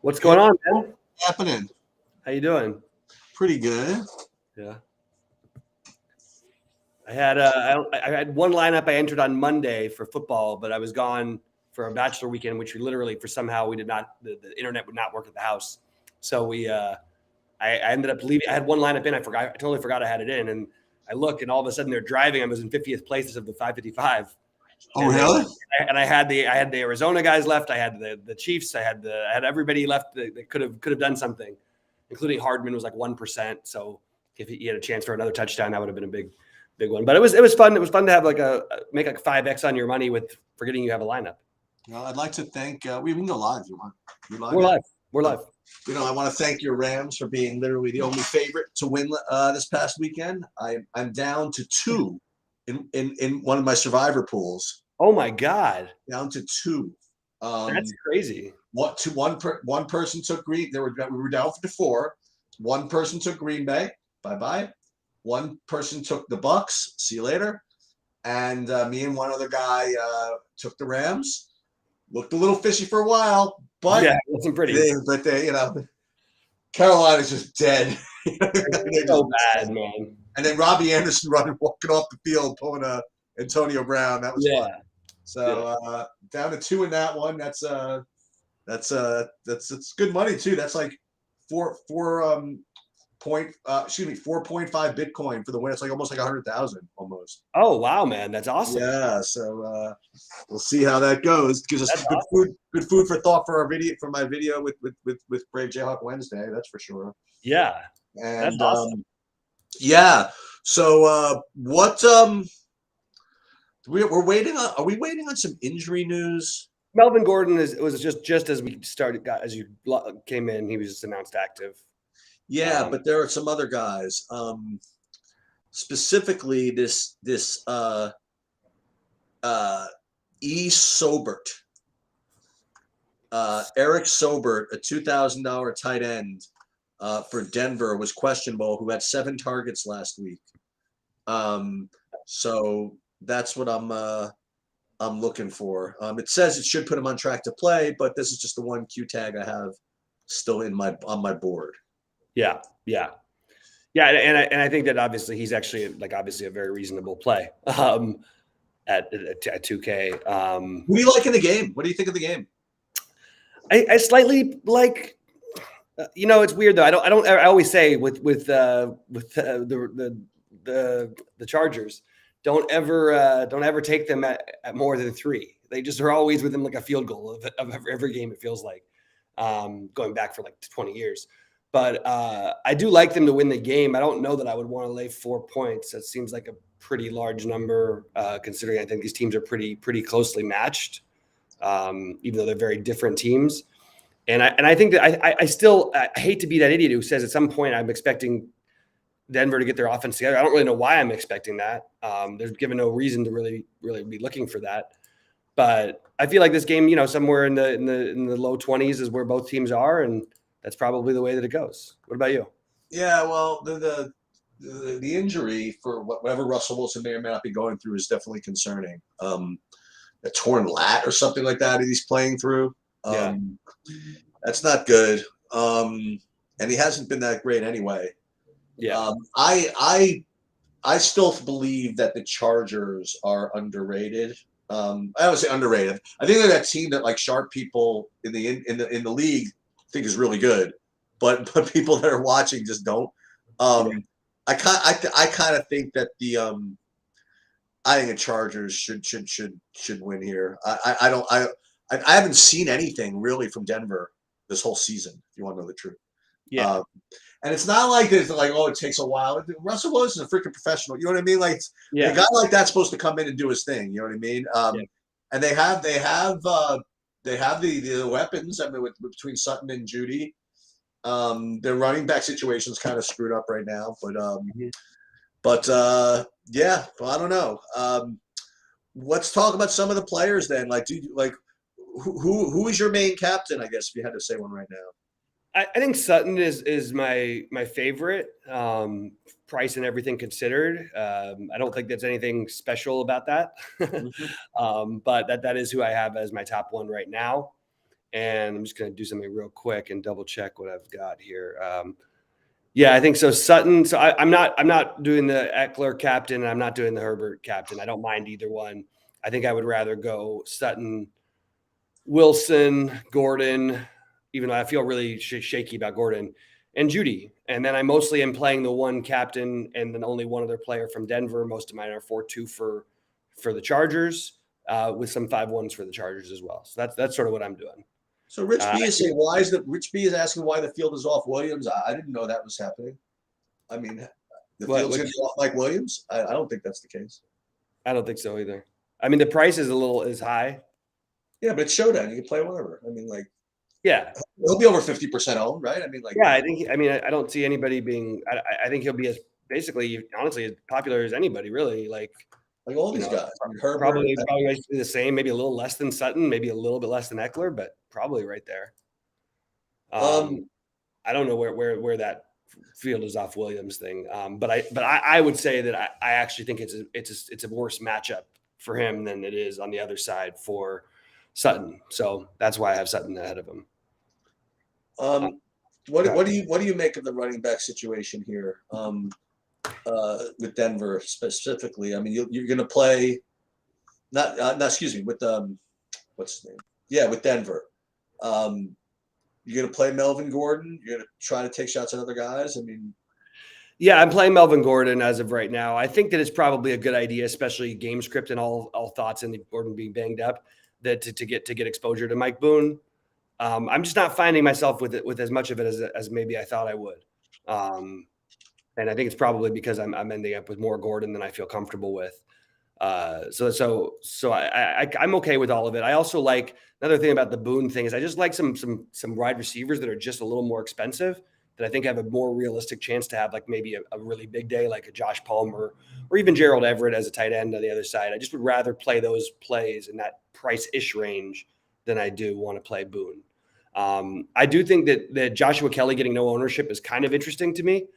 What's Hey, going on, man? what's happening? How you doing? Pretty good. Yeah. I had one lineup I entered on Monday for football, but I was gone for a bachelor weekend, which we literally for somehow we did not the internet would not work at the house. So I ended up leaving. I had one lineup in. I totally forgot I had it in, and I look, and all of a sudden they're driving. I was in 50th place of the 555, Oh, and really? I had the Arizona guys left. I had the Chiefs. I had everybody left that could have done something, including Hardman was like 1%. So if he had a chance for another touchdown, that would have been a big one. But it was fun. It was fun to have like make like 5x on your money with forgetting you have a lineup. Well, I'd like to thank. We can go live if you want. You live We're yet? live. We're Uh, live. I want to thank your Rams for being literally the only favorite to win this past weekend. I'm down to two in one of my survivor pools. Oh my God, Down to two. that's Um, crazy. one person took Green. We were down to four. One person took Green Bay. Bye bye. One person took the Bucks. See you later. And me and one other guy took the Rams. Looked a little fishy for a while, Yeah, but it wasn't pretty. Carolina's just dead. It's They're just so bad, dead. man. And then Robbie Anderson walking off the field, pulling a Antonio Brown. That was fun. Yeah, yeah. So down to two in that one. That's good money too. That's like four point excuse me 4.5 Bitcoin for the win. It's like almost like 100,000 almost. Oh wow, man, that's awesome. Yeah, so we'll see how that goes. Gives us That's good awesome. food for thought for our video for my video with Brave Jayhawk Wednesday. That's for sure. Yeah, that's And awesome. yeah, so what we're waiting on? Are we waiting on some injury news? Melvin Gordon was just as we started, as you came in, he was just announced active. Yeah, but there are some other guys. Specifically, this uh, E. Sobert. Eric Sobert, a $2,000 tight end for Denver, was questionable, who had 7 targets last week. So that's what I'm looking for. It says it should put him on track to play, but this is just the one Q tag I have still on my board. Yeah, yeah, yeah, and I think that obviously he's actually obviously a very reasonable play at 2K. Who do you like in the game? What do you think of the game? I slightly like. It's weird though. I always say with the Chargers, don't ever take them at more than 3. They just are always within like a field goal of every game. It feels like going back for like 20 years. But I do like them to win the game. I don't know that I would want to lay 4 points. That seems like a pretty large number, considering I think these teams are pretty closely matched, even though they're very different teams. And I think that I hate to be that idiot who says at some point I'm expecting Denver to get their offense together. I don't really know why I'm expecting that. There's given no reason to really be looking for that. But I feel like this game, somewhere in the low 20s is where both teams are, and that's probably the way that it goes. What about you? Yeah, well, the injury for whatever Russell Wilson may or may not be going through is definitely concerning. A torn lat or something like that he's playing through. Yeah. That's not good. And he hasn't been that great anyway. Yeah. I still believe that the Chargers are underrated. I would say underrated. I think they're that team that like sharp people in the league think is really good, but people that are watching just don't. I kind of think that I think the Chargers should win here. I haven't seen anything really from Denver this whole season. If you want to know the truth. Yeah. And it's not like it's like, oh, it takes a while. Russell Wilson is a freaking professional. You know what I mean? Like a guy like that's supposed to come in and do his thing. You know what I mean? And they have the weapons. I mean, between Sutton and Judy, their running back situation is kind of screwed up right now. But yeah, well, I don't know. Let's talk about some of the players then. Like, who is your main captain? I guess if you had to say one right now. I think Sutton is my favorite, price and everything considered. I don't think there's anything special about that, but that is who I have as my top one right now. And I'm just going to do something real quick and double check what I've got here. Yeah, I think so. Sutton. So I'm not doing the Eckler captain, and I'm not doing the Herbert captain. I don't mind either one. I think I would rather go Sutton, Wilson, Gordon, even though I feel really shaky about Gordon, and Judy. And then I mostly am playing the one captain and then only one other player from Denver. Most of mine are 4-2 for the Chargers, with some 5-1s for the Chargers as well. So that's sort of what I'm doing. So Rich B is saying, Rich B is asking why the field is off Williams. I didn't know that was happening. I mean, the field's going to be off Mike Williams. I don't think that's the case. I don't think so either. I mean, the price is high. Yeah, but it's showdown. You can play whatever. I mean, like, yeah, he'll be over 50% owned, right? I mean, like, yeah, I don't see anybody being. I think he'll be as basically, honestly, as popular as anybody, really. Like all these guys. I mean, Herbert, probably the same, maybe a little less than Sutton, maybe a little bit less than Eckler, but probably right there. I don't know where that field is off Williams thing, but I would say that I actually think it's a worse matchup for him than it is on the other side for Sutton. So that's why I have Sutton ahead of him. What do you make of the running back situation here with Denver specifically? I mean, you're going to play with what's his name? Yeah, with Denver. You're going to play Melvin Gordon. You're going to try to take shots at other guys. I mean, yeah, I'm playing Melvin Gordon as of right now. I think that it's probably a good idea, especially game script and all thoughts in the Gordon being banged up, that to get exposure to Mike Boone. I'm just not finding myself with as much of it as maybe I thought I would. And I think it's probably because I'm ending up with more Gordon than I feel comfortable with. So I'm okay with all of it. I also like another thing about the Boone thing is I just like some wide receivers that are just a little more expensive that I think have a more realistic chance to have like maybe a really big day, like a Josh Palmer or even Gerald Everett as a tight end on the other side. I just would rather play those plays in that price-ish range than I do want to play Boone. I do think that Joshua Kelly getting no ownership is kind of interesting to me.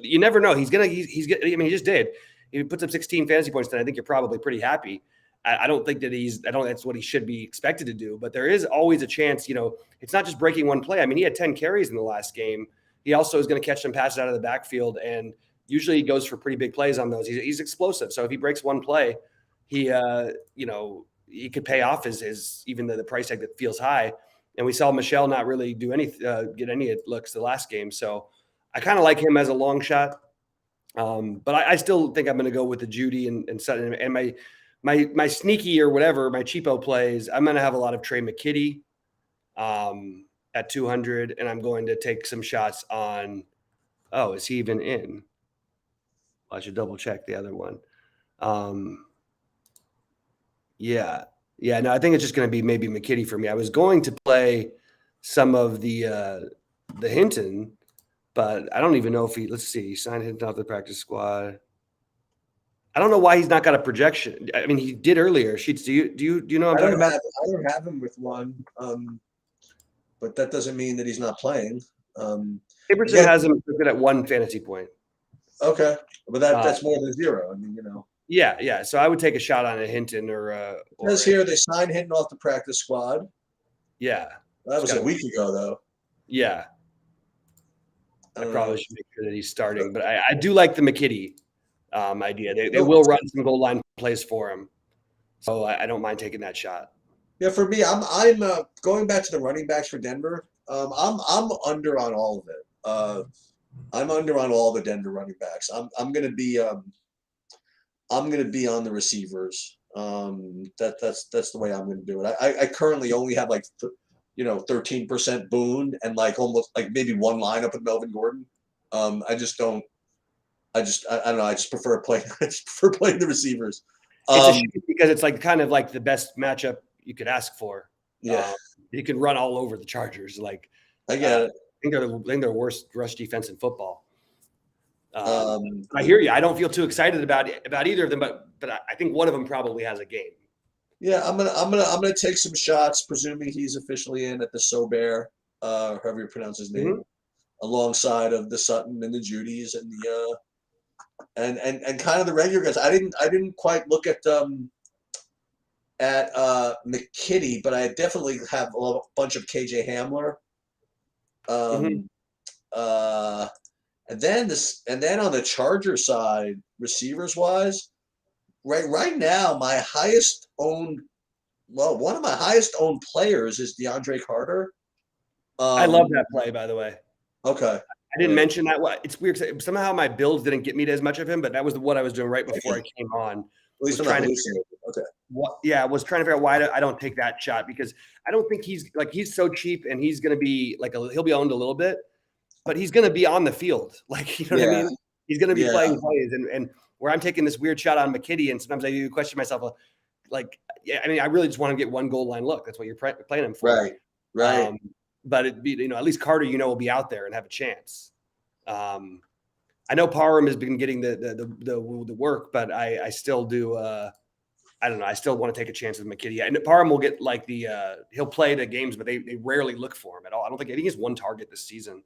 You never know. He's gonna. I mean, he just did. He puts up 16 fantasy points, then I think you're probably pretty happy. I don't think that that's what he should be expected to do, but there is always a chance, it's not just breaking one play. I mean, he had 10 carries in the last game. He also is going to catch some passes out of the backfield, and usually he goes for pretty big plays on those. He's explosive. So if he breaks one play, he could pay off his even the price tag that feels high. And we saw Michelle not really do get any looks the last game. So I kind of like him as a long shot. But I still think I'm going to go with the Judy and Sutton, and my sneaky or whatever, my cheapo plays. I'm going to have a lot of Trey McKitty at 200, and I'm going to take some shots on. Oh, is he even in? I should double check the other one. Yeah. No, I think it's just going to be maybe McKitty for me. I was going to play some of the Hinton. But I don't even know if let's see, he signed Hinton off the practice squad. I don't know why he's not got a projection. I mean, he did earlier. Sheets, do you know? I don't have him with one, but that doesn't mean that he's not playing. Aberson has him at 1 fantasy point. Okay, but that's more than 0. I mean, Yeah. So I would take a shot on a Hinton or. Because here they signed Hinton off the practice squad. Yeah, that was a week ago, though. Yeah. I probably should make sure that he's starting, but I do like the McKitty idea. They will run some goal line plays for him, so I don't mind taking that shot. Yeah, for me, I'm going back to the running backs for Denver. I'm under on all of it. I'm under on all the Denver running backs. I'm gonna be on the receivers. That's the way I'm gonna do it. I currently only have 13% Boone and almost maybe one lineup with Melvin Gordon. I don't know. I just prefer playing. The receivers. It's a shame because it's kind of the best matchup you could ask for. Yeah, you can run all over the Chargers. I get it. I think they're worst rush defense in football. I hear you. I don't feel too excited about either of them, but I think one of them probably has a game. Yeah, I'm gonna take some shots, presuming he's officially in at the Sober, however you pronounce his name, alongside of the Sutton and the Judys and the and kind of the regular guys. I didn't quite look at at McKitty, but I definitely have a bunch of KJ Hamler. Mhm. Um, uh, and then on the Charger side, receivers wise, right now, one of my highest owned players is DeAndre Carter. I love Um, that play, by the way. okay, I didn't great. mention that. It's weird. Somehow my builds didn't get me to as much of him, but that was what I was doing right before I came on. At least Was I'm not trying to hallucinating. Okay. was trying to figure out why I don't take that shot because I don't think he's so cheap and he's going to be he'll be owned a little bit, but he's going to be on the field. Like, you know what I Yeah, mean? He's going to be yeah, playing plays and where I'm taking this weird shot on McKitty and sometimes I do question myself like, yeah, I mean, I really just want to get one goal line look. That's what you're playing him for. right, right. But it'd be, at least Carter, will be out there and have a chance. Um, I know Parham has been getting the work, but I still do. I don't know. I still want to take a chance with McKitty. And Parham will get he'll play the games, but they rarely look for him at all. I think he has one target this season.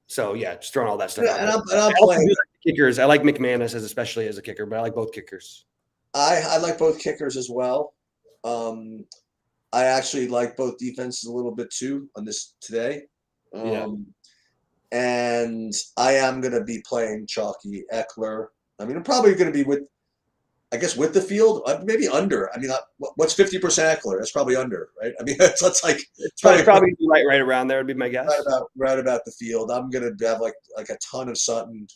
So yeah, just throwing all that stuff Yeah, out and there. I'm I also playing. do like kickers. I like McManus especially as a kicker, but I like both kickers. I like both kickers as well. Um, I actually like both defenses a little bit too on this today. Yeah. And I am going to be playing Chalky Eckler. I mean, I'm probably going to be with the field, maybe under. I mean, what's 50% Eckler? That's probably under, right? I mean, that's It's it's probably probably right around there would be my guess. right about the field. I'm going to have like a ton of Sutton,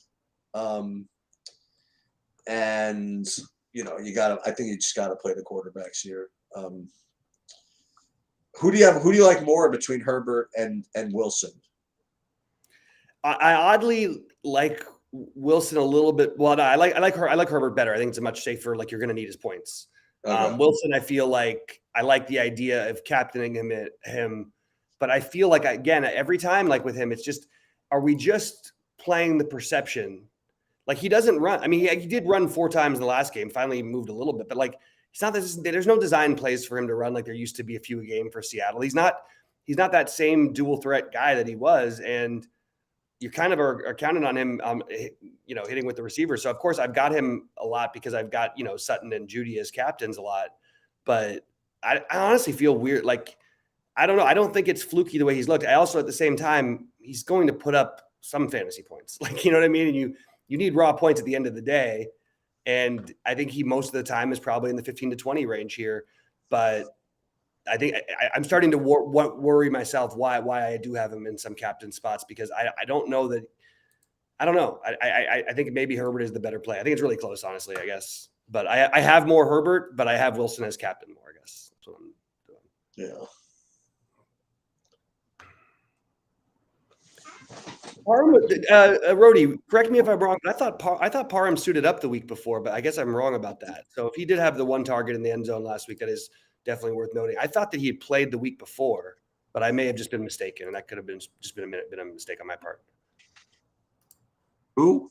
and you got to. I think you just got to play the quarterbacks here. Who do you like more between Herbert and Wilson? I oddly like Wilson a little bit. Well, no, I like Herbert better. I think it's a much safer. Like you're going to need his points. Okay. Wilson, I feel like I like the idea of captaining him, but I feel like again every time like with him, it's just are we just playing the perception? Like he doesn't run. I mean, he did run 4 times in the last game. Finally, he moved a little bit, but like he's not. There's no design plays for him to run like there used to be a few a game for Seattle. He's not. He's not that same dual threat guy that he was, and you kind of are counting on him, hitting with the receiver. So of course I've got him a lot because I've got Sutton and Judy as captains a lot. But I honestly feel weird. Like I don't know. I don't think it's fluky the way he's looked. I also at the same time he's going to put up some fantasy points. Like you know what I mean. And you need raw points at the end of the day. And I think he most of the time is probably in the 15 to 20 range here. But I think I'm starting to worry myself why I do have him in some captain spots because I don't know that I don't know. I think maybe Herbert is the better play. I think it's really close, honestly, I guess. But I have more Herbert, but I have Wilson as captain more, I guess. That's what I'm doing. Yeah. Parham, Rhodey, correct me if I'm wrong, but I thought Parham suited up the week before, but I guess I'm wrong about that. So if he did have the one target in the end zone last week, that is definitely worth noting. I thought that he had played the week before, but I may have just been mistaken, and that could have been a mistake on my part. Who?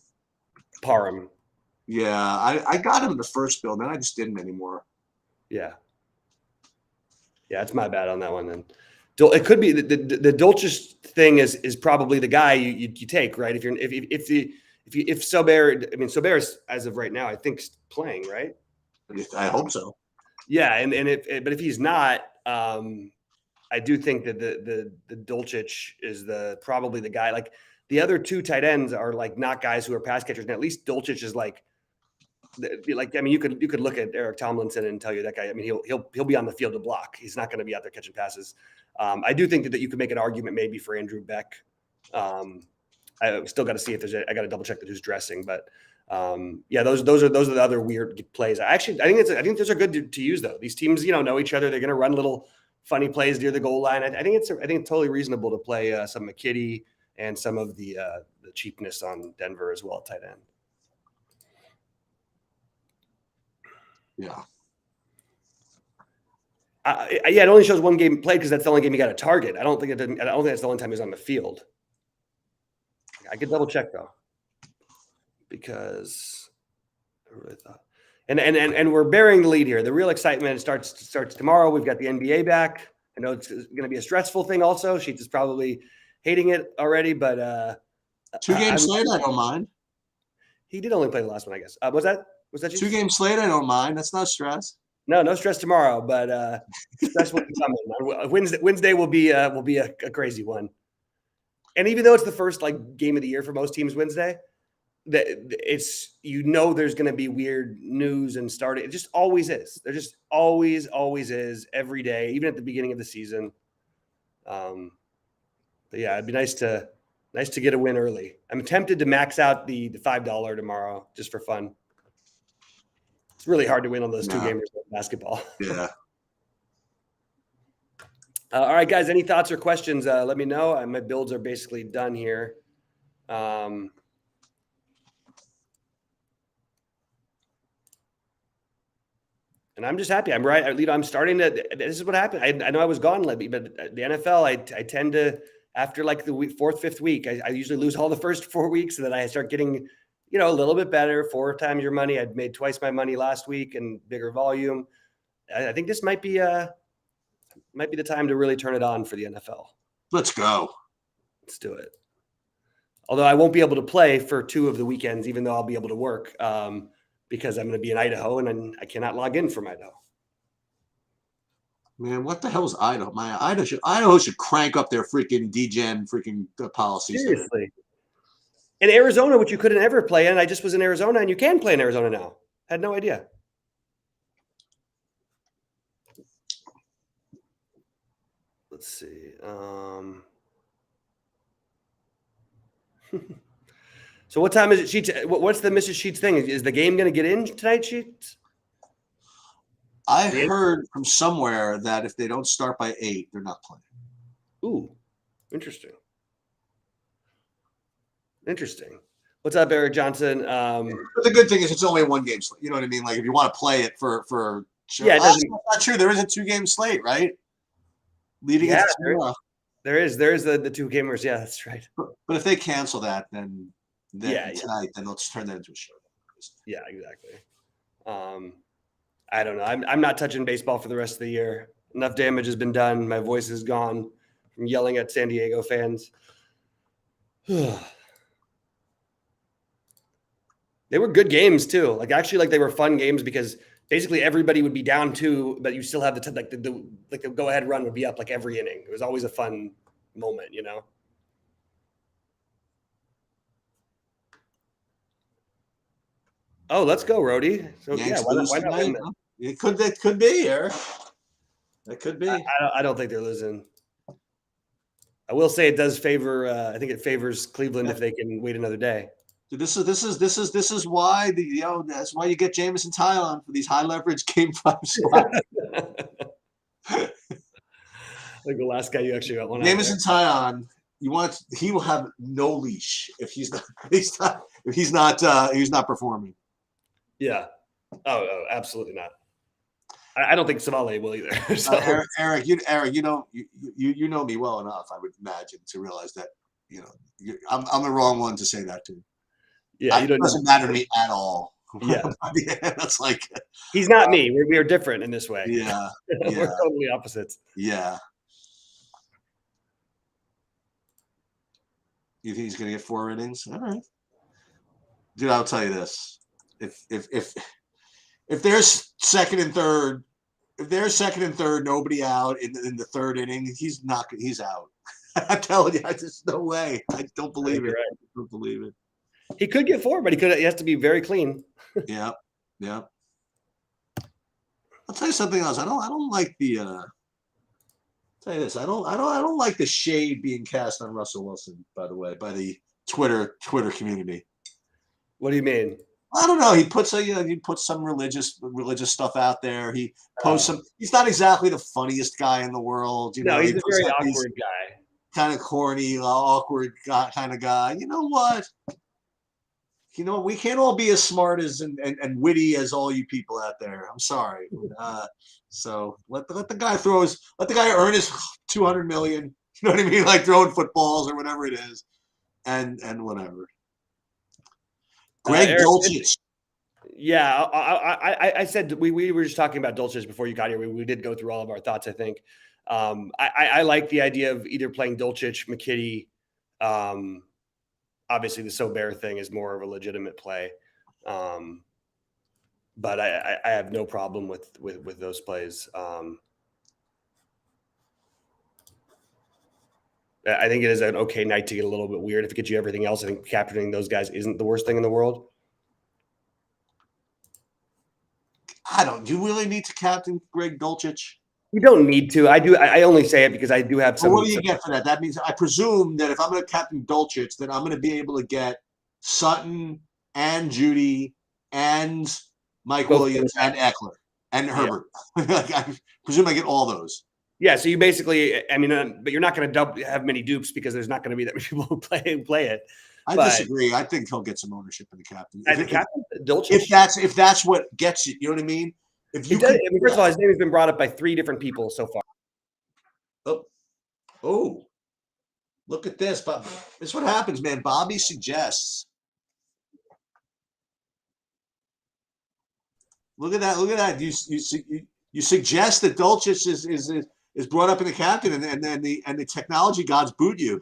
Parham. Yeah, I got him in the first build, then I just didn't anymore. Yeah, it's my bad on that one then. It could be the Dulcich thing is probably the guy you take, right? If Sober is, as of right now, I think playing, right? I hope so. Yeah, but if he's not, I do think that the Dulcich is probably the guy. Like the other 2 tight ends are like not guys who are pass catchers, and at least Dulcich is like I mean, you could look at Eric Tomlinson and tell you that guy. I mean, he'll be on the field to block. He's not going to be out there catching passes. I do think that you could make an argument maybe for Andrew Beck. I still got to see if I got to double check that who's dressing, but yeah, those are the other weird plays. I think those are good to use though. These teams, know each other. They're going to run little funny plays near the goal line. I think it's totally reasonable to play some McKitty and some of the cheapness on Denver as well at tight end. Yeah. It only shows one game played because that's the only game he got a target. I don't think that's the only time he was on the field. I could double check though, because I really thought, and we're bearing the lead here. The real excitement starts tomorrow. We've got the NBA back. I know it's going to be a stressful thing. Also, Sheets is probably hating it already, but 2 games later, I don't mind. He did only play the last one, I guess. Was that Was that 2-game slate? I don't mind. That's not stress. No stress tomorrow, but stress will be coming. Wednesday will be a crazy one. And even though it's the first like game of the year for most teams, Wednesday, that it's there's going to be weird news and starting. It just always is. There just always is every day, even at the beginning of the season. But yeah, it'd be nice to get a win early. I'm tempted to max out the $5 tomorrow just for fun. It's really hard to win on those 2 gamers of basketball. Yeah. All right, guys. Any thoughts or questions? Let me know. My builds are basically done here. And I'm just happy. I'm right. I'm starting to. This is what happened. I know I was gone, Libby, but the NFL, I tend to, after like the fourth, fifth week, I usually lose all the first 4 weeks, and then I start getting, a little bit better. 4 times your money. I'd made twice my money last week and bigger volume. I think this might be the time to really turn it on for the NFL. Let's go. Let's do it. Although I won't be able to play for 2 of the weekends, even though I'll be able to work. Because I'm going to be in Idaho and I cannot log in from Idaho. Man, what the hell is Idaho? Idaho should crank up their freaking DGen policies. Seriously. In Arizona, which you couldn't ever play in, I just was in Arizona, and you can play in Arizona now. Had no idea. Let's see. So what time is it, Sheets? What's the Mrs. Sheets thing? Is the game going to get in tonight, Sheets? I heard from somewhere that if they don't start by 8, they're not playing. Ooh, interesting. What's up, Eric Johnson? But the good thing is it's only a 1-game slate. You know what I mean? Like if you want to play it for sure. Yeah, that's not true. There is a 2-game slate, right? Leading into tomorrow. There is the 2 gamers. Yeah, that's right. But if they cancel that, then tonight, then let's turn that into a show. Yeah, exactly. I don't know. I'm not touching baseball for the rest of the year. Enough damage has been done. My voice is gone from yelling at San Diego fans. They were good games too. Like actually, they were fun games because basically everybody would be down 2, but you still have the go ahead run would be up like every inning. It was always a fun moment, Oh, let's go, Rhodey. So Yanks why not win that? It could be, Eric. It could be. I don't think they're losing. I will say it does favor. I think it favors Cleveland if they can wait another day. Dude, this is why that's why you get Jameson Tylan for these high leverage game 5 spots. Like the last guy you actually got one. Jameson Tylan, he will have no leash if he's not performing. Yeah. Oh, absolutely not. I don't think Savale will either. So. Eric, you know me well enough, I would imagine, to realize that I'm the wrong one to say that to. Yeah, it doesn't matter to me at all. Yeah, that's like he's not me. We are different in this way. Yeah, we're totally opposites. Yeah. You think he's going to get 4 innings? All right, dude. I'll tell you this: if there's second and third, nobody out in the 3rd inning, he's out. I'm telling you, there's no way. I don't believe it. Right. I don't believe it. He could get 4, but he has to be very clean. Yeah. I'll tell you something else. I don't like the. Tell you this. I don't like the shade being cast on Russell Wilson. By the way, by the Twitter community. What do you mean? I don't know. He puts some religious stuff out there. He posts some. He's not exactly the funniest guy in the world. No, he's a very awkward guy. Kind of corny, awkward kind of guy. You know what? We can't all be as smart and witty as all you people out there. I'm sorry. So let the guy earn his $200 million. You know what I mean? Like throwing footballs or whatever it is, and whatever. Greg Dulcich. Yeah, I said we were just talking about Dulcich before you got here. We did go through all of our thoughts, I think. I like the idea of either playing Dulcich, McKitty. Obviously, the Sobert thing is more of a legitimate play. but I have no problem with those plays. I think it is an okay night to get a little bit weird. If it gets you everything else, I think capturing those guys isn't the worst thing in the world. Do you really need to captain Greg Dulcich? You don't need to. I do. I only say it because I do have some. Well, what do you get for that? That means I presume that if I'm going to captain Dulcich, then I'm going to be able to get Sutton and Judy and Mike Williams and Eckler and Herbert. I presume I get all those. Yeah, so you basically, I mean, but you're not going to have many dupes because there's not going to be that many people who play it. I disagree. I think he'll get some ownership in the captain. If that's what gets you, you know what I mean? If you could, first of all, his name has been brought up by 3 different people so far. Oh, look at this. But this is what happens, man. Bobby suggests. Look at that. Look at that. You suggest that Dulcich is brought up in the captain, and then the technology gods boot you.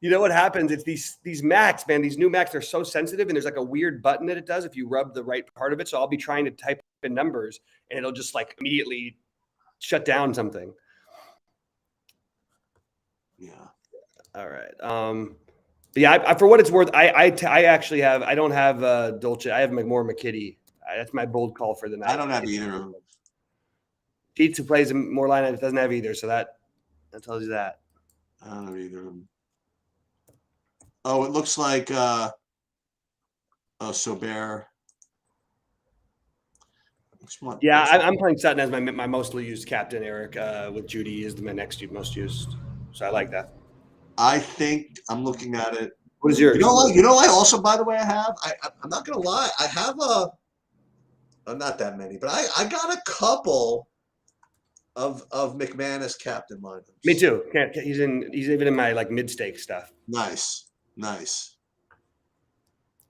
You know what happens? It's these Macs, man. These new Macs are so sensitive, and there's like a weird button that it does if you rub the right part of it. So I'll be trying to type in numbers, and it'll just like immediately shut down something. Yeah. All right. Yeah. For what it's worth, I actually have. I don't have Dulcich. I have more McKitty. That's my bold call for the night. I don't have either of them. Cheats, who plays more lineups, doesn't have either. So that tells you that. I don't have either of them. Oh, it looks like Sobert. Yeah, I'm playing Sutton as my mostly used captain, Eric, with Judy is my next most used. So I like that. I think I'm looking at it. What is yours? You know, I also, by the way, I have. I'm not gonna lie. I have not that many, but I got a couple of McManus captain lineups. Me too. He's even in my like mid-stake stuff. Nice.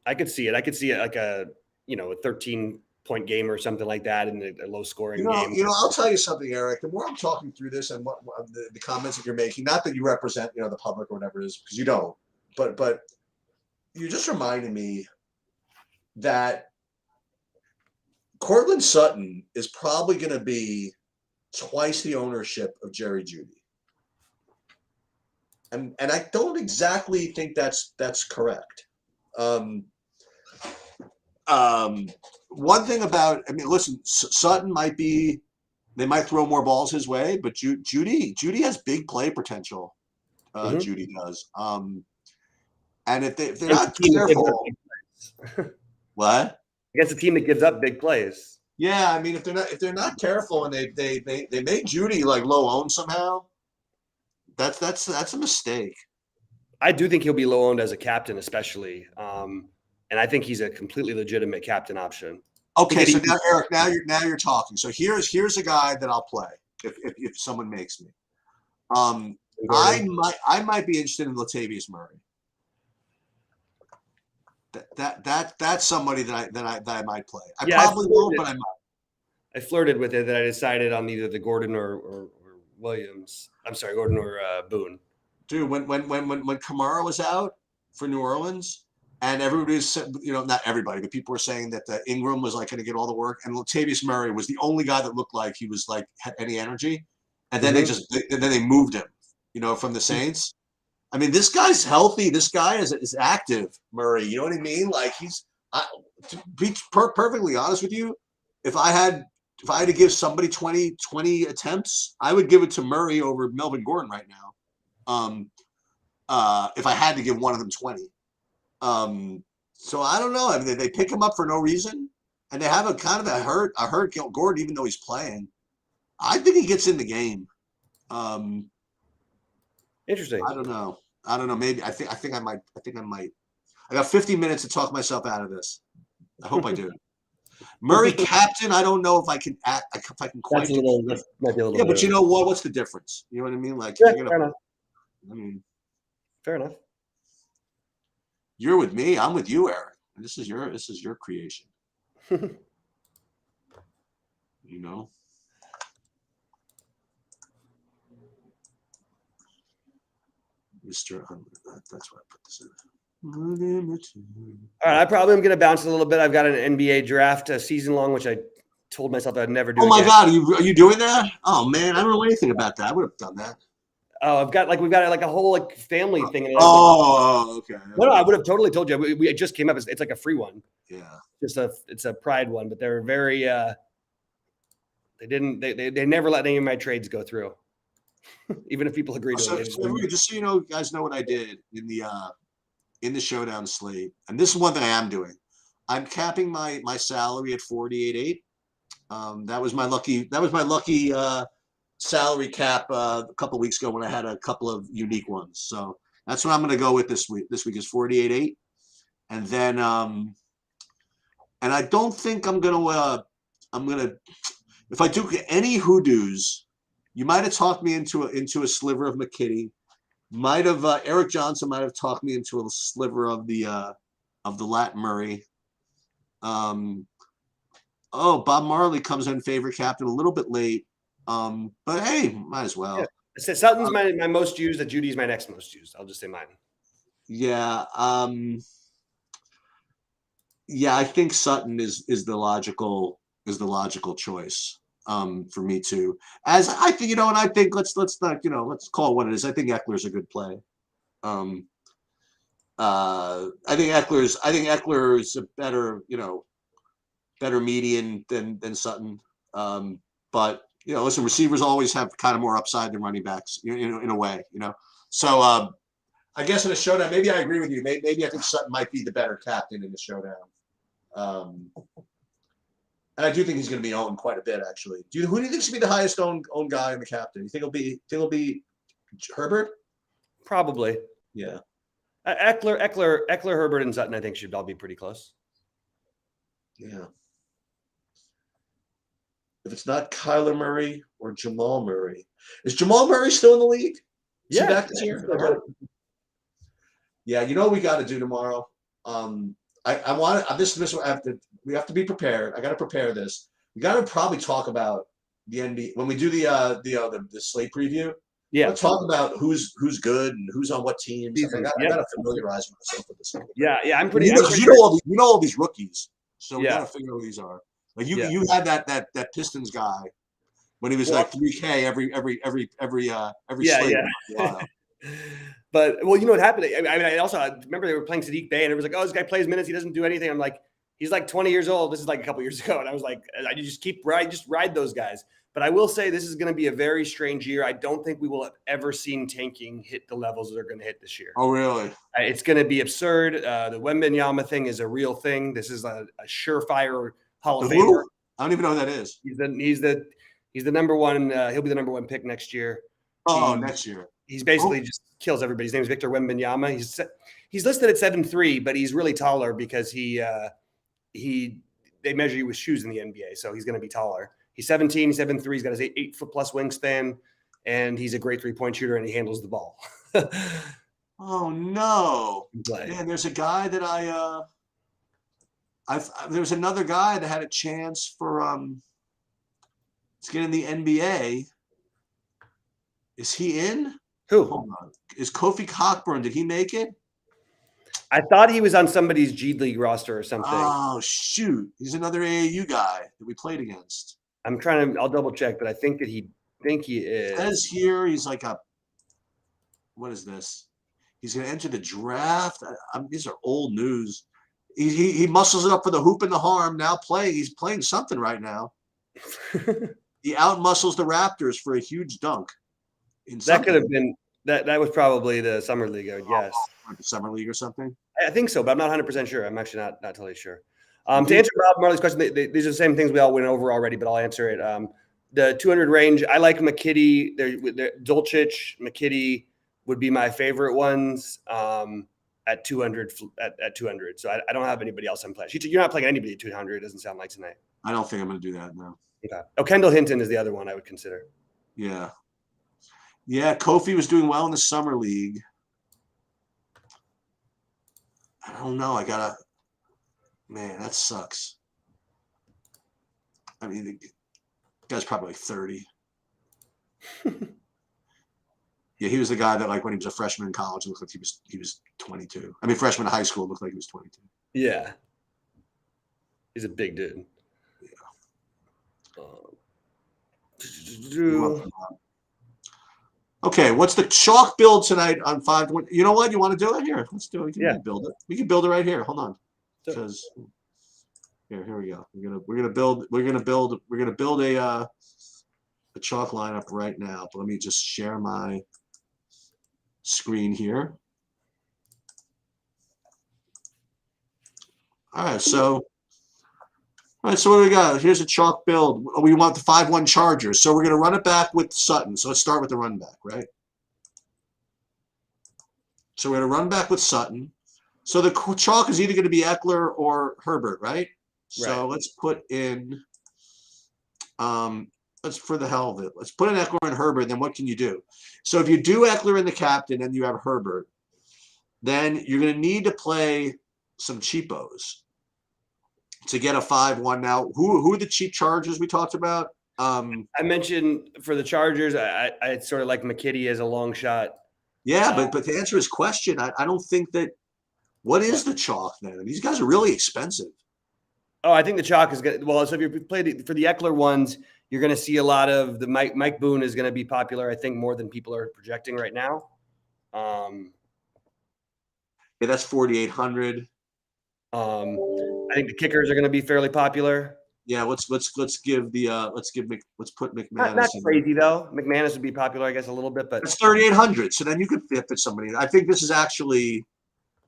I could see it. I could see it like a 13-point game or something like that in a low-scoring game. I'll tell you something, Eric. The more I'm talking through this and what the comments that you're making, not that you represent the public or whatever it is, because you don't, but you're just reminding me that Courtland Sutton is probably going to be twice the ownership of Jerry Jeudy. And I don't exactly think that's correct. One thing about, listen, Sutton they might throw more balls his way, but Jeudy has big play potential. Jeudy does. And if they're not careful, what? Against a team that gives up big plays. Yeah, if they're not careful and they make Jeudy like low owned somehow, that's a mistake. I do think he'll be low owned as a captain, especially, and I think he's a completely legitimate captain option. Okay, so now Eric, now you're talking. So here's a guy that I'll play if someone makes me. I might be interested in Latavius Murray. That's somebody that I might play. I probably won't, but I might. I flirted with it that I decided on either the Gordon or Williams. I'm sorry, Gordon or Boone. Dude, when Kamara was out for New Orleans, and everybody's not everybody, but people were saying that Ingram was like going to get all the work, and Latavius Murray was the only guy that looked like he was like had any energy, and then they moved him, from the Saints. This guy's healthy. This guy is active, Murray. You know what I mean? Like to be perfectly honest with you, if I had to give somebody 20 attempts, I would give it to Murray over Melvin Gordon right now. If I had to give one of them 20. So I don't know. They pick him up for no reason, and they have a kind of a hurt Gordon, even though he's playing. I think he gets in the game. Interesting. I don't know. Maybe I think I might. I got 50 minutes to talk myself out of this. I hope I do. Murray captain. I don't know if I can quite. That's might be a little. Yeah, but you know what? What's the difference? You know what I mean? Like, yeah, fair enough. Fair enough. You're with me. I'm with you, Eric. This is your creation. Mr. That's why I put this in. Unlimited. All right, I probably am going to bounce a little bit. I've got an NBA draft season long, which I told myself I'd never do Oh my again. God, are you doing that? Oh man, I don't know anything about that. I would have done that. Oh, we've got like a whole like family thing. And Oh, okay. no, I would have totally told you. It just came up. It's like a free one. Yeah. It's a pride one, but they're very. They never let any of my trades go through, even if people agree to So, it. just so you know, you guys know what I did in the showdown slate, and this is one thing I am doing. I'm capping my salary at 48.8. That was my lucky salary cap a couple weeks ago when I had a couple of unique ones. So that's what I'm going to go with this week. This week is 48.8, and then and I don't think I'm gonna if I do any hoodoos, you might have talked me into a sliver of McKitty. Might have Eric Johnson might have talked me into a sliver of the Lat Murray. Bob Marley comes in favorite captain a little bit late. But hey, might as well. Yeah. Sutton's my most used. That Judy's my next most used. I'll just say mine. Yeah. Yeah, I think Sutton is the logical choice for me too. As I think, and I think let's not, let's call it what it is. I think Eckler's a good play. I think Eckler's a better, better median than Sutton. But listen, receivers always have kind of more upside than running backs, in a way, So I guess in a showdown, maybe I agree with you. Maybe I think Sutton might be the better captain in the showdown. And I do think he's going to be owned quite a bit, actually. Who do you think should be the highest owned guy in the captain? You think it'll be Herbert? Probably. Yeah. Eckler, Herbert, and Sutton, I think should all be pretty close. Yeah. If it's not Kyler Murray or Jamal Murray, is Jamal Murray still in the league? Is he back this year? Okay. Yeah, you know what we got to do tomorrow. I want to. This we have to be prepared. I got to prepare this. We got to probably talk about the NBA when we do the slate preview. Yeah, let's talk about who's good and who's on what teams. I got to familiarize myself with this. Yeah, I'm pretty. You know all these rookies, so we got to figure out who these are. Like you had that Pistons guy when he was like 3K every slate. Yeah. But you know what happened? I mean, I remember they were playing Sadiq Bey, and it was like, oh, this guy plays minutes, he doesn't do anything. I'm like, he's like 20 years old. This is like a couple years ago, and I was like, I just ride those guys. But I will say this is going to be a very strange year. I don't think we will have ever seen tanking hit the levels that they're going to hit this year. Oh, really? It's going to be absurd. The Wembanyama thing is a real thing. This is a surefire Hall of Famer. I don't even know who that is. He's the number one. He'll be the number one pick next year. Next year. He's basically just kills everybody. His name is Victor Wembanyama. He's listed at 7'3", but he's really taller because they measure you with shoes in the NBA, so he's going to be taller. He's 17, he's 7'3", he's got his 8-foot plus wingspan, and he's a great 3-point shooter, and he handles the ball. Oh no! Man, there's a guy that there's another guy that had a chance for to get in the NBA. Is he in? Who? Hold on. Is Kofi Cockburn? Did he make it? I thought he was on somebody's G League roster or something. Oh shoot! He's another AAU guy that we played against. I'll double check, but I think that he is. It says here he's like what is this? He's going to enter the draft. These are old news. He muscles it up for the hoop and the harm. Now he's playing something right now. He outmuscles the Raptors for a huge dunk. That could have been that was probably the summer league, I would guess. The summer league or something. I think so, but I'm not 100% sure. I'm actually not totally sure. To answer Bob Marley's question, these are the same things we all went over already, but I'll answer it. The 200 range, I like McKitty. Dulcich, McKitty would be my favorite ones at 200. At 200, so I don't have anybody else on play. You're not playing anybody at 200. It doesn't sound like tonight. I don't think I'm going to do that now. Okay. Oh, Kendall Hinton is the other one I would consider. Yeah. Kofi was doing well in the summer league. I don't know. Man, that sucks. I mean, the guy's probably like 30. Yeah, he was the guy that like when he was a freshman in college, it looked like he was 22. I mean, freshman in high school, it looked like he was 22. Yeah. He's a big dude. You're welcome, Bob. Okay, what's the chalk build tonight on 5? You know what? You want to do it here? Let's do it. We can build it. We can build it right here. Hold on, because here we go. We're gonna build a chalk lineup right now. But let me just share my screen here. All right, so what do we got? Here's a chalk build. We want the 5-1 Chargers. So we're going to run it back with Sutton. So let's start with the run back, right? So we're going to run back with Sutton. So the chalk is either going to be Eckler or Herbert, right? So let's put in, let's for the hell of it, let's put in Eckler and Herbert. Then what can you do? So if you do Eckler and the captain and you have Herbert, then you're going to need to play some cheapos to get a 5-1. Now, who are the cheap Chargers we talked about? I mentioned for the Chargers, I sort of like McKitty as a long shot. Yeah, but to answer his question, I don't think that. What is the chalk then? These guys are really expensive. Oh, I think the chalk is good. Well, so if you play for the Eckler ones, you're going to see a lot of the Mike Boone is going to be popular. I think more than people are projecting right now. Yeah, that's 4,800. I think the kickers are going to be fairly popular. Yeah, let's put McManus. Not crazy though. McManus would be popular, I guess, a little bit, but it's 3,800. So then you could fit somebody. I think this is actually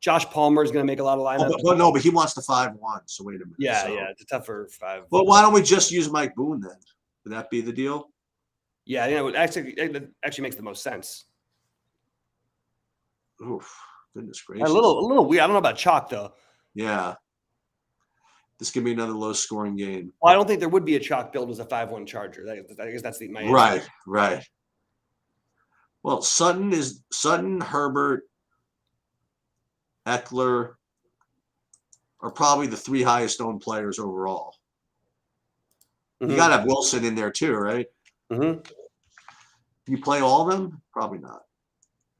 Josh Palmer is going to make a lot of lineups. But he wants the 5-1. So wait a minute. Yeah, it's a tougher 5. Well, why don't we just use Mike Boone then? Would that be the deal? Yeah, it actually makes the most sense. Oof, goodness gracious. A little weird. I don't know about chalk though. Yeah. This could be another low-scoring game. Well, I don't think there would be a chalk build as a 5-1 Charger. I guess that's my answer. Right. Well, Sutton, Herbert, Eckler are probably the 3 highest owned players overall. Mm-hmm. You got to have Wilson in there too, right? Mm-hmm. You play all of them? Probably not.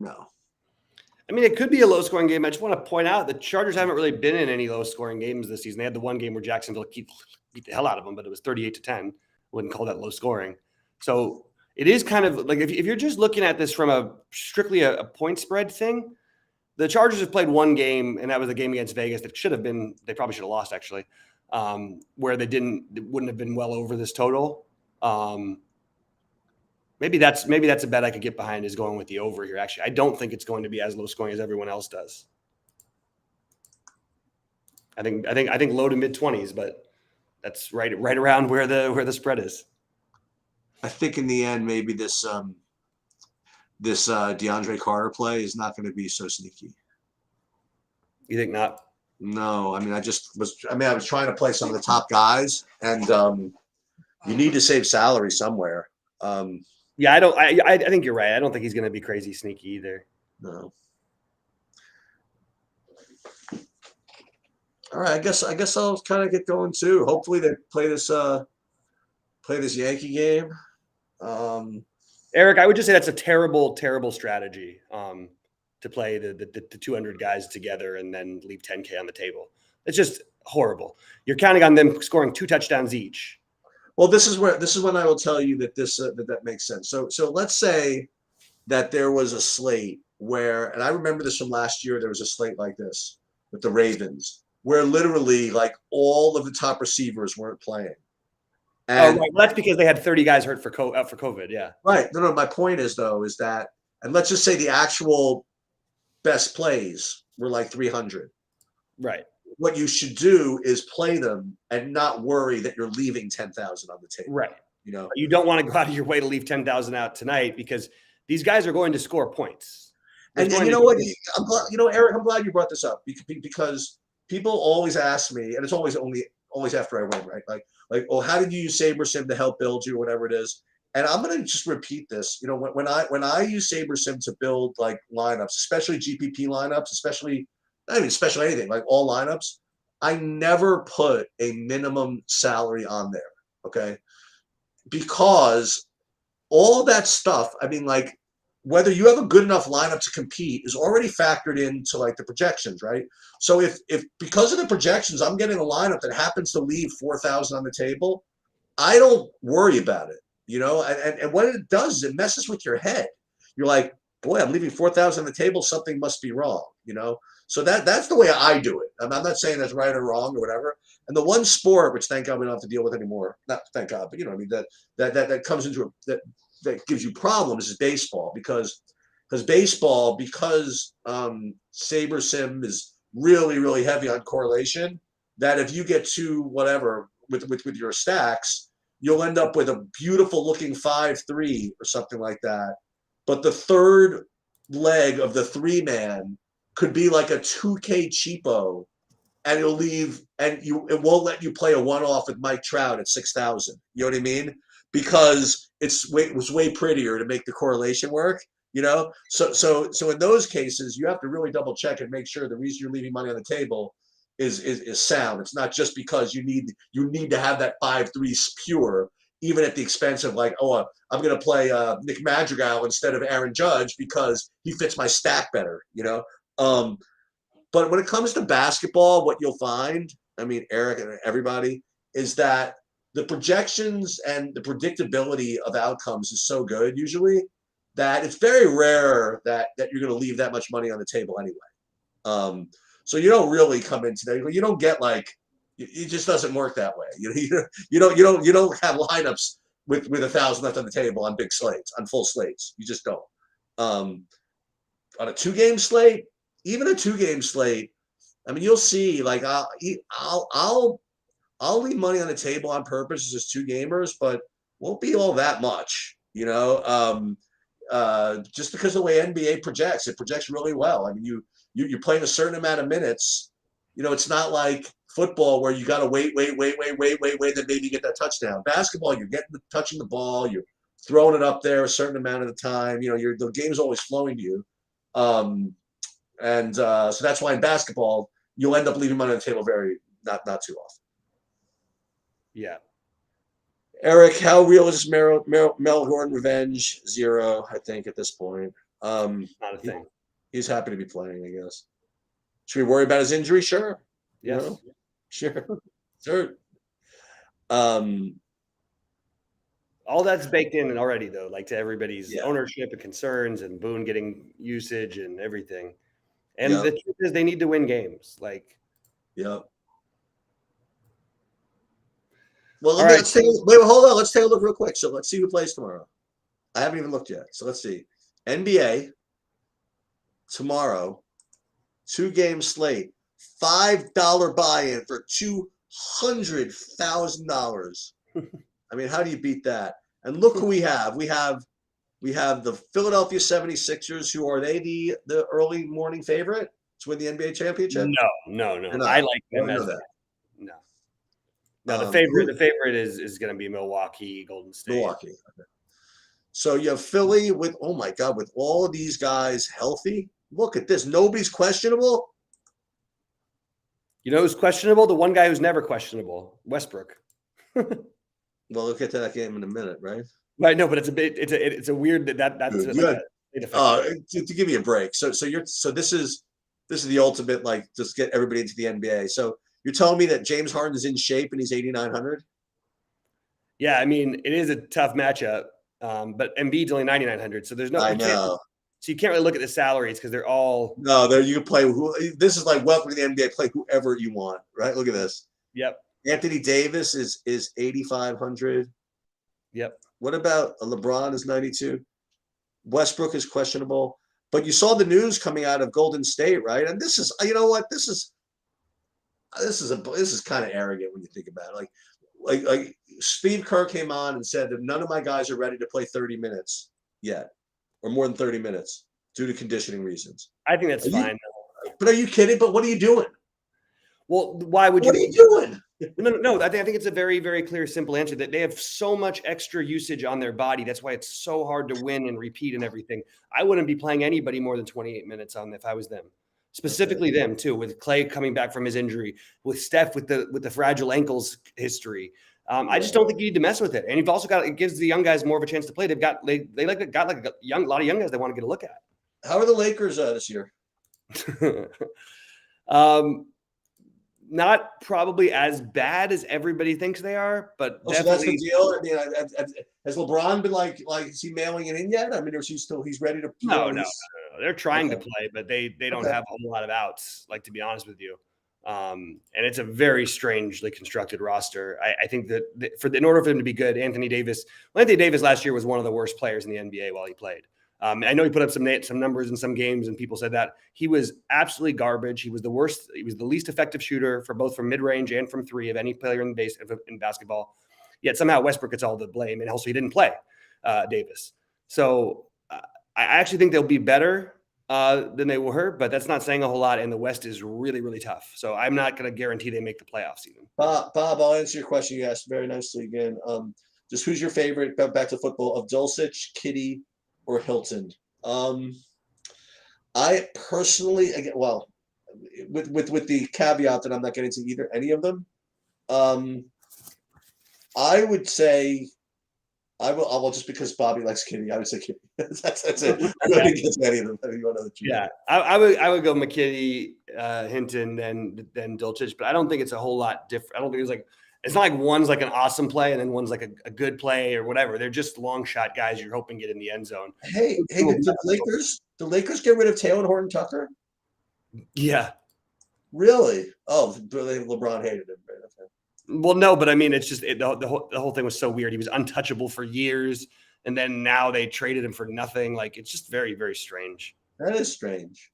No. I mean, it could be a low-scoring game. I just want to point out the Chargers haven't really been in any low-scoring games this season. They had the one game where Jacksonville beat the hell out of them, but it was 38-10. Wouldn't call that low-scoring. So it is kind of like if you're just looking at this from strictly a point spread thing, the Chargers have played one game, and that was a game against Vegas that they probably should have lost actually, where they wouldn't have been well over this total. Maybe that's a bet I could get behind is going with the over here. Actually, I don't think it's going to be as low scoring as everyone else does. I think low to mid 20s, but that's right around where the spread is. I think in the end, maybe this DeAndre Carter play is not going to be so sneaky. You think not? No, I mean I was trying to play some of the top guys, and you need to save salary somewhere. Yeah, I think you're right. I don't think he's going to be crazy sneaky either. No. All right, I guess I'll kind of get going too. Hopefully they play this Yankee game. Eric, I would just say that's a terrible, terrible strategy to play the 200 guys together and then leave 10K on the table. It's just horrible. You're counting on them scoring 2 touchdowns each. Well, this is when I will tell you that that makes sense. So let's say that there was a slate where, and I remember this from last year, there was a slate like this with the Ravens, where literally like all of the top receivers weren't playing. And right. Well, that's because they had 30 guys hurt for COVID. Yeah. Right. No. My point is that, and let's just say the actual best plays were like 300. Right. What you should do is play them and not worry that you're leaving 10,000 on the table. Right. You don't want to go out of your way to leave 10,000 out tonight because these guys are going to score points. And you know what? I'm glad, Eric, I'm glad you brought this up because people always ask me, and it's always after I win, right? Like, oh, how did you use SaberSim to help build you or whatever it is? And I'm going to just repeat this. When I use SaberSim to build like lineups, especially GPP lineups, especially anything, like all lineups, I never put a minimum salary on there, okay? Because all of that stuff, I mean, like whether you have a good enough lineup to compete is already factored into like the projections, right? So if because of the projections, I'm getting a lineup that happens to leave 4,000 on the table, I don't worry about it, and what it does is it messes with your head. You're like, boy, I'm leaving 4,000 on the table. Something must be wrong. So that's the way I do it. I'm not saying that's right or wrong or whatever. And the one sport, which thank God we don't have to deal with anymore, not thank God, but what I mean, that comes into that gives you problems is baseball because baseball, because Saber Sim is really, really heavy on correlation, that if you get to whatever with your stacks, you'll end up with a beautiful looking 5-3 or something like that. But the third leg of the 3-man could be like a 2K cheapo, and it won't let you play a one-off with Mike Trout at 6,000. You know what I mean? Because it was way prettier to make the correlation work. So in those cases, you have to really double check and make sure the reason you're leaving money on the table is sound. It's not just because you need to have that 5-3 pure, even at the expense of like, oh, I'm going to play Nick Madrigal instead of Aaron Judge because he fits my stack better. But when it comes to basketball, what you'll find, I mean, Eric and everybody, is that the projections and the predictability of outcomes is so good usually that it's very rare that you're going to leave that much money on the table anyway. So you don't really come into that. You don't get like, it just doesn't work that way. You don't have lineups with 1,000 left on the table on big slates, on full slates. You just don't. On a 2-game slate, even a 2-game slate, I mean, you'll see. Like I'll leave money on the table on purpose as just 2 gamers, but won't be all that much. Just because of the way NBA projects, it projects really well. I mean, you're playing a certain amount of minutes. It's not like football where you got to wait, then maybe get that touchdown. Basketball, you're touching the ball, you're throwing it up there a certain amount of the time. The game's always flowing to you. So that's why in basketball, you'll end up leaving money on the table very not too often. Yeah. Eric, how real is Melhorn revenge? 0, I think, at this point. Not a thing. He's happy to be playing, I guess. Should we worry about his injury? Sure. Yes. Sure. All that's baked in already, though, like to everybody's ownership and concerns, and Boone getting usage and everything. And the truth is, they need to win games. Like, Well, let's hold on. Let's take a look real quick. So let's see who plays tomorrow. I haven't even looked yet. So let's see. NBA tomorrow, 2-game slate, $5 buy-in for $200,000. I mean, how do you beat that? And look who we have. We have the Philadelphia 76ers, who are they the early morning favorite to win the NBA championship? No. I like them as that. No, the favorite is going to be Milwaukee, Golden State. Milwaukee. Okay. So you have Philly with, oh my God, with all of these guys healthy. Look at this. Nobody's questionable. You know who's questionable? The one guy who's never questionable, Westbrook. Well, we'll get to that game in a minute, right? Right. No, but it's a weird that's good. To give you a break. So this is the ultimate, like, just get everybody into the NBA. So you're telling me that James Harden is in shape and he's 8,900? Yeah, I mean, it is a tough matchup, but Embiid's only 9,900, so there's no. I know. So you can't really look at the salaries because they're all. No, there you can play. This is like welcome to the NBA. Play whoever you want, right? Look at this. Yep. Anthony Davis is 8,500. Yep. What about LeBron is 92? Westbrook is questionable, but you saw the news coming out of Golden State, right? And this is, you know what? This is kind of arrogant when you think about it. Like Steve Kerr came on and said that none of my guys are ready to play 30 minutes yet, or more than 30 minutes due to conditioning reasons. I think that's fine. But are you kidding? But what are you doing? Well, why would you? What are you doing? No. I think it's a very, very clear, simple answer that they have so much extra usage on their body. That's why it's so hard to win and repeat and everything. I wouldn't be playing anybody more than 28 minutes on if I was them. Specifically them too, with Clay coming back from his injury, with Steph with the fragile ankles history. I just don't think you need to mess with it. And you've also got, it gives the young guys more of a chance to play. They've got, they like got like a lot of young guys they want to get a look at. How are the Lakers this year? Not probably as bad as everybody thinks they are, but so that's the deal. I mean, has LeBron been like is he mailing it in yet? I mean, or is he still he's ready to? No. They're trying to play, but they don't have a whole lot of outs. Like, to be honest with you, and it's a very strangely constructed roster. I think that in order for them to be good, Anthony Davis last year was one of the worst players in the NBA while he played. I know he put up some numbers in some games, and people said that he was absolutely garbage. He was the worst. He was the least effective shooter from mid range and from three of any player in basketball. Yet somehow Westbrook gets all the blame, and also he didn't play Davis. So I actually think they'll be better than they were, but that's not saying a whole lot. And the West is really, really tough. So I'm not going to guarantee they make the playoffs even. Bob, I'll answer your question you asked very nicely again. Just who's your favorite? Back to football of Dulcich, Kitty, or Hilton? I personally, again, well, with the caveat that I'm not getting to any of them, I would say I will just because Bobby likes Kitty. I would say Kitty. that's it. I don't think it's any of them. You want to know the truth. Yeah, I would go McKitty, Hinton, then Dulcich, but I don't think it's a whole lot different. I don't think it's not like one's like an awesome play and then one's like a good play or whatever. They're just long shot guys you're hoping get in the end zone. Hey, the Lakers get rid of Taylor Horton Tucker? Yeah. Really? Oh, LeBron hated him. Right? Okay. Well, no, but I mean, it's just the whole thing was so weird. He was untouchable for years, and then now they traded him for nothing. Like, it's just very, very strange. That is strange.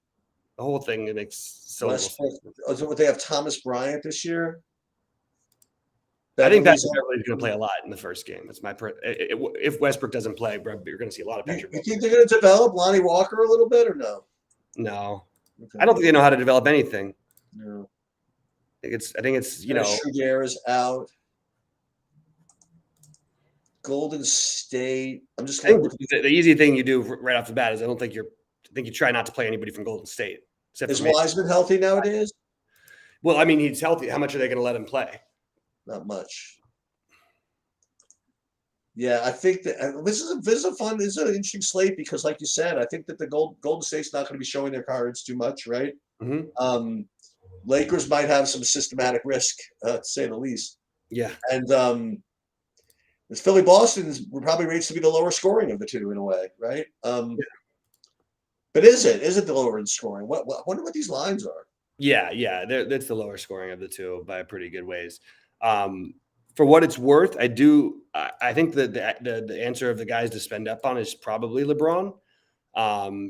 The whole thing, it makes so little sense. So they have Thomas Bryant this year? I think Patrick Beverley is going to play a lot in the first game. It's if Westbrook doesn't play, you're going to see a lot of Patrick. You think they're going to develop Lonnie Walker a little bit or no? No, okay. I don't think they know how to develop anything. No. I think it's Schroeder is out. Golden State. I'm just going to the easy thing you do right off the bat is I think you try not to play anybody from Golden State. Is Wiseman healthy nowadays? Well, I mean, he's healthy. How much are they going to let him play? Not much. Yeah, I think that this is an interesting slate because, like you said, I think that the Golden State's not going to be showing their cards too much, right? Mm-hmm. Lakers might have some systematic risk, to say the least. Yeah, and Philly Boston probably rates to be the lower scoring of the two in a way, right? Yeah. But is it the lower in scoring? I wonder what these lines are. Yeah, that's the lower scoring of the two by a pretty good ways. For what it's worth, I think that the answer of the guys to spend up on is probably LeBron,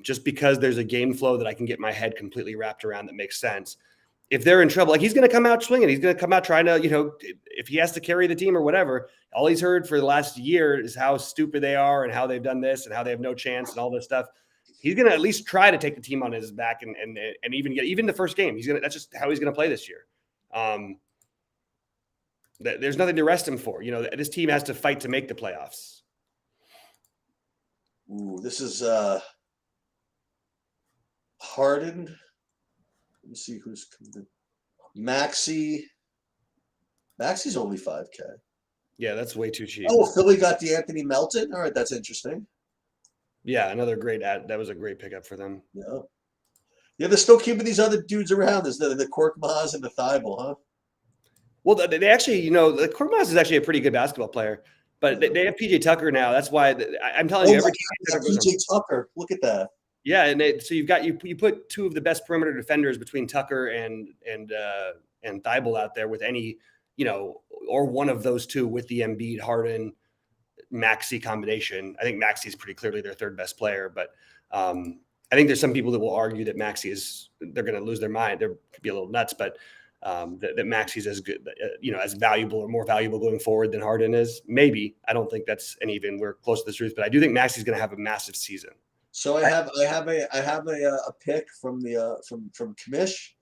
just because there's a game flow that I can get my head completely wrapped around that makes sense. If they're in trouble, like he's going to come out swinging, he's going to come out trying to, if he has to carry the team or whatever, all he's heard for the last year is how stupid they are and how they've done this and how they have no chance and all this stuff. He's going to at least try to take the team on his back and even the first game. That's just how he's going to play this year. There's nothing to rest him for. This team has to fight to make the playoffs. Ooh, this is Harden. Let me see who's coming. Maxey's only 5K. Yeah, that's way too cheap. Oh, Philly got DeAnthony Melton. All right, that's interesting. Yeah, another great ad. That was a great pickup for them. Yeah, they're still keeping these other dudes around. There's the Korkmaz and the Thibault, huh? Well, they actually, the Korkmaz is actually a pretty good basketball player, but they have PJ Tucker now. That's why I'm telling you, every team PJ Tucker. Look at that. Yeah, and so you put two of the best perimeter defenders between Tucker and Thibault out there with any, or one of those two with the Embiid, Harden, Maxey combination. I think Maxey is pretty clearly their third best player, but I think there's some people that will argue that Maxey they're going to lose their mind. They could be a little nuts, but that Maxey's as good, as valuable or more valuable going forward than Harden is. Maybe. I don't think that's we're close to the truth, but I do think Maxey's going to have a massive season. So I have a pick from from Kamish.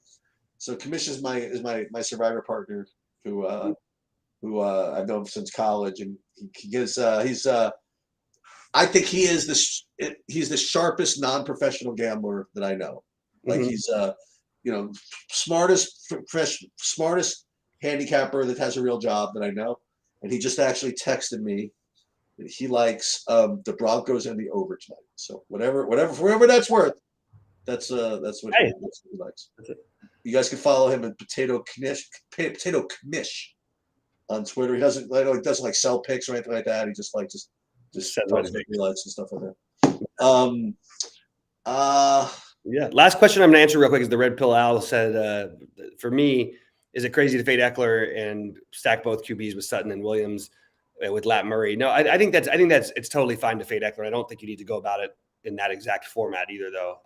So Kamish is my survivor partner who I've known since college, and I think he's the sharpest non-professional gambler that I know. Like he's smartest handicapper that has a real job that I know. and he just actually texted me that he likes the Broncos and the over tonight. So whatever that's worth, that's what Hey. he likes. That's it. You guys can follow him at Potato Knish on Twitter. He doesn't like sell picks or anything like that. He just Says tells what what it he likes and stuff like that. Yeah. Last question I'm going to answer real quick is the Red Pill Owl said, for me, is it crazy to fade Eckler and stack both QBs with Sutton and Williams with Lat Murray? No, I think that's it's totally fine to fade Eckler. I don't think you need to go about it in that exact format either, though.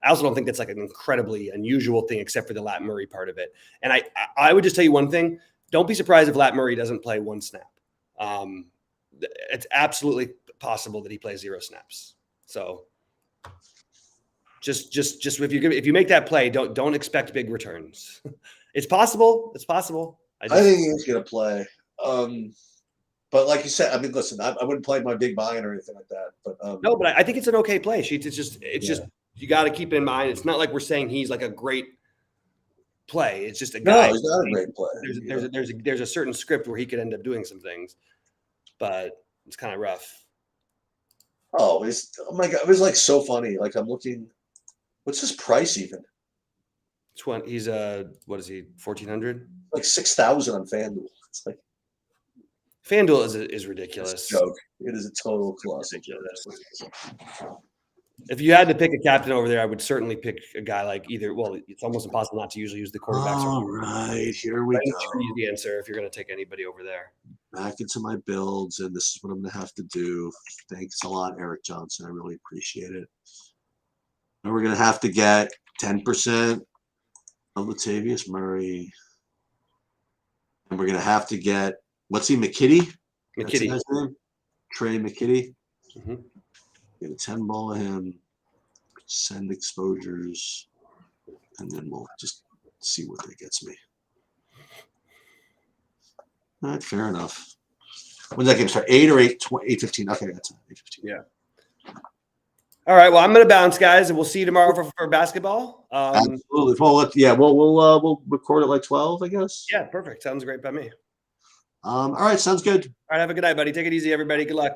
I also don't think that's like an incredibly unusual thing, except for the Lat Murray part of it. And I would just tell you one thing: don't be surprised if Lat Murray doesn't play one snap. It's absolutely possible that he plays 0 snaps. So just if you make that play, don't expect big returns. It's possible. It's possible. I think he's gonna play. But like you said, I mean, listen, I wouldn't play my big buy-in or anything like that. But no, but I think it's an okay play. Sheets. It's just you got to keep in mind. It's not like we're saying he's like a great play. It's just a guy. No, he's not a great play. There's a certain script where he could end up doing some things, but it's kind of rough. Oh my God, it was like so funny. Like I'm looking, what's his price even? He's what is he? 1,400? Like 6,000 on FanDuel. It's like FanDuel is ridiculous. it's a joke. It is a total cluster. If you had to pick a captain over there, I would certainly pick a guy like either. Well, it's almost impossible not to usually use the quarterbacks. All right, here we go. The answer if you're going to take anybody over there. Back into my builds, and this is what I'm going to have to do. Thanks a lot, Eric Johnson. I really appreciate it. And we're going to have to get 10% of Latavius Murray, and we're going to have to get what's he, McKitty? McKitty. That's his name? Trey McKitty. Mm-hmm. Get a 10 ball of him, send exposures, and then we'll just see what that gets me. All right, fair enough. When's that game start? 8 or 8:15? Okay, that's 8:15. Yeah. All right. Well, I'm going to bounce, guys, and we'll see you tomorrow for basketball. Absolutely. Well, we'll record at like 12, I guess. Yeah, perfect. Sounds great by me. All right, sounds good. All right. Have a good night, buddy. Take it easy, everybody. Good luck.